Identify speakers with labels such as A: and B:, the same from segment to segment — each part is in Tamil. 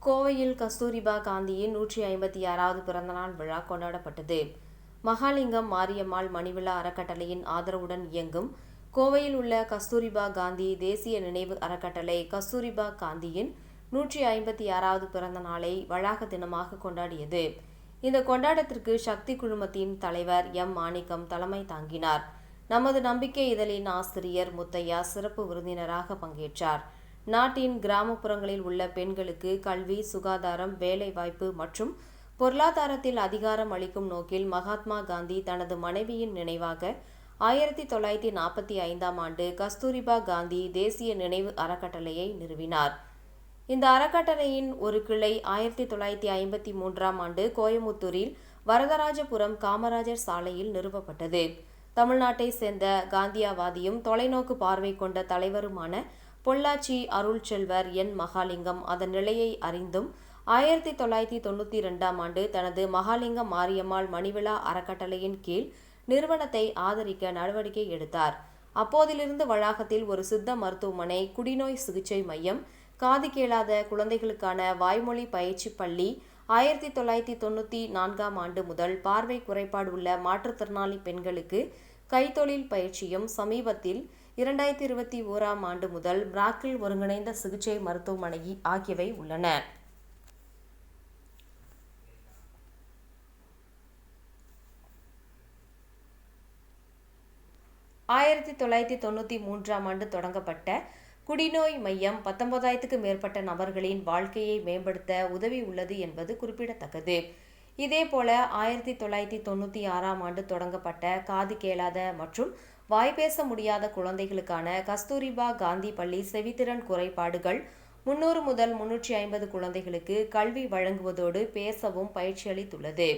A: கோவையில் கஸ்தூரிபா காந்தியின் 156வது பிறந்தநாள் விழா கொண்டாடப்பட்டது. மகாலிங்கம் மாரியம்மாள் மணிவிழா அறக்கட்டளையின் ஆதரவுடன் இயங்கும் கோவையில் உள்ள கஸ்தூரிபா காந்தி தேசிய நினைவு அறக்கட்டளை கஸ்தூரிபா காந்தியின் 156வது பிறந்த நாளை வளாக தினமாக கொண்டாடியது. இந்த கொண்டாட்டத்திற்கு சக்தி குழுமத்தின் தலைவர் எம். மாணிக்கம் தலைமை தாங்கினார். நமது நம்பிக்கை இதழின் ஆசிரியர் முத்தையா சிறப்பு விருந்தினராக பங்கேற்றார். நாட்டின் கிராமப்புறங்களில் உள்ள பெண்களுக்கு கல்வி, சுகாதாரம், வேலைவாய்ப்பு மற்றும் பொருளாதாரத்தில் அதிகாரம் அளிக்கும் நோக்கில் மகாத்மா காந்தி தனது மனைவியின் நினைவாக 1945ஆம் ஆண்டு கஸ்தூரிபா காந்தி தேசிய நினைவு அறக்கட்டளையை நிறுவினார். இந்த அறக்கட்டளையின் ஒரு கிளை 1953ஆம் ஆண்டு கோயமுத்தூரில் வரதராஜபுரம் காமராஜர் சாலையில் நிறுவப்பட்டது. தமிழ்நாட்டை சேர்ந்த காந்தியவாதியும் தொலைநோக்கு பார்வை கொண்ட தலைவருமான பொள்ளாச்சி அருள்செல்வர் என். மகாலிங்கம் அதன் நிலையை அறிந்தும் 1992ஆம் ஆண்டு தனது மகாலிங்கம் மாரியம்மாள் மணிவிழா அறக்கட்டளையின் கீழ் நிறுவனத்தை ஆதரிக்க நடவடிக்கை எடுத்தார். அப்போதிலிருந்து வளாகத்தில் ஒரு சித்த மருத்துவமனை, குடிநோய் சிகிச்சை மையம், காது கேளாத குழந்தைகளுக்கான வாய்மொழி பயிற்சி பள்ளி, 1994ஆம் ஆண்டு முதல் பார்வை குறைபாடு உள்ள மாற்றுத்திறனாளி பெண்களுக்கு கைத்தொழில் பயிற்சியும், சமீபத்தில் 2021ஆம் ஆண்டு முதல் பிராக்கில் ஒருங்கிணைந்த சிகிச்சை மருத்துவமனை ஆகியவை உள்ளன. ஆயிரத்தி 1993ஆம் ஆண்டு தொடங்கப்பட்ட குடிநோய் மையம் 19,000க்கும் மேற்பட்ட நபர்களின் வாழ்க்கையை மேம்படுத்த உதவி உள்ளது என்பது குறிப்பிடத்தக்கது. இதேபோல 1996ஆம் ஆண்டு தொடங்கப்பட்ட காது கேளாத மற்றும் வாய்பேச முடியாத குழந்தைகளுக்கான கஸ்தூரிபா காந்தி பள்ளி செவித்திறன் குறைபாடுகள் 300 முதல் 350 குழந்தைகளுக்கு கல்வி வழங்குவதோடு பேசவும் பயிற்சி அளித்துள்ளது.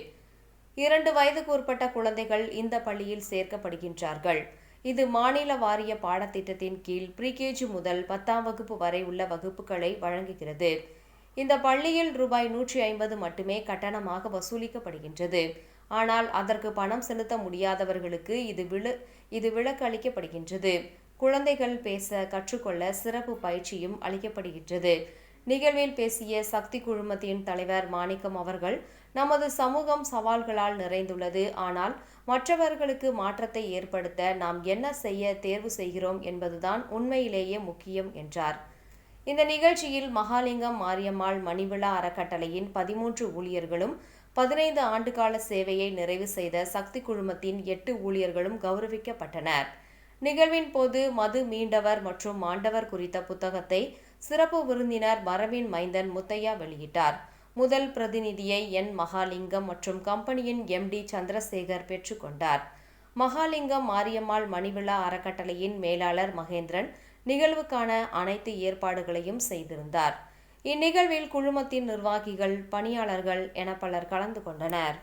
A: 2 வயதுக்கு உட்பட்ட குழந்தைகள் இந்த பள்ளியில் சேர்க்கப்படுகின்றார்கள். இது மாநில வாரிய பாடத்திட்டத்தின் கீழ் ப்ரீகேஜி முதல் 10ஆம் வகுப்பு வரை உள்ள வகுப்புகளை வழங்குகிறது. இந்த பள்ளியில் ரூபாய் 150 மட்டுமே கட்டணமாக வசூலிக்கப்படுகின்றது. ஆனால் அதற்கு பணம் செலுத்த முடியாதவர்களுக்கு இது விலக்கு அளிக்கப்படுகின்றது. குழந்தைகள் பேச கற்றுக்கொள்ள சிறப்பு பயிற்சியும் அளிக்கப்படுகின்றது. நிகழ்வில் பேசிய சக்தி குழுமத்தின் தலைவர் மாணிக்கம் அவர்கள், நமது சமூகம் சவால்களால் நிறைந்துள்ளது. ஆனால் மற்றவர்களுக்கு மாற்றத்தை ஏற்படுத்த நாம் என்ன செய்ய தேர்வு செய்கிறோம் என்பதுதான் உண்மையிலேயே முக்கியம் என்றார். இந்த நிகழ்ச்சியில் மகாலிங்கம் மாரியம்மாள் மணிவிழா அறக்கட்டளையின் 13 ஊழியர்களும் 15 ஆண்டுகால சேவையை நிறைவு செய்த சக்தி குழுமத்தின் 8 ஊழியர்களும் கௌரவிக்கப்பட்டனர். நிகழ்வின் போது மது மீண்டவர் மற்றும் மாண்டவர் குறித்த புத்தகத்தை சிறப்பு விருந்தினர் மரவின் மைந்தன் முத்தையா வெளியிட்டார். முதல் பிரதிநிதியை என். மகாலிங்கம் மற்றும் கம்பெனியின் MD சந்திரசேகர் பெற்றுக்கொண்டார். மகாலிங்கம் மாரியம்மாள் மணிவிழா அறக்கட்டளையின் மேலாளர் மகேந்திரன் நிகழ்வுக்கான அனைத்து ஏற்பாடுகளையும் செய்திருந்தார். இந்நிகழ்வில் குழுமத்தின் நிர்வாகிகள், பணியாளர்கள் என பலர் கலந்து கொண்டனர்.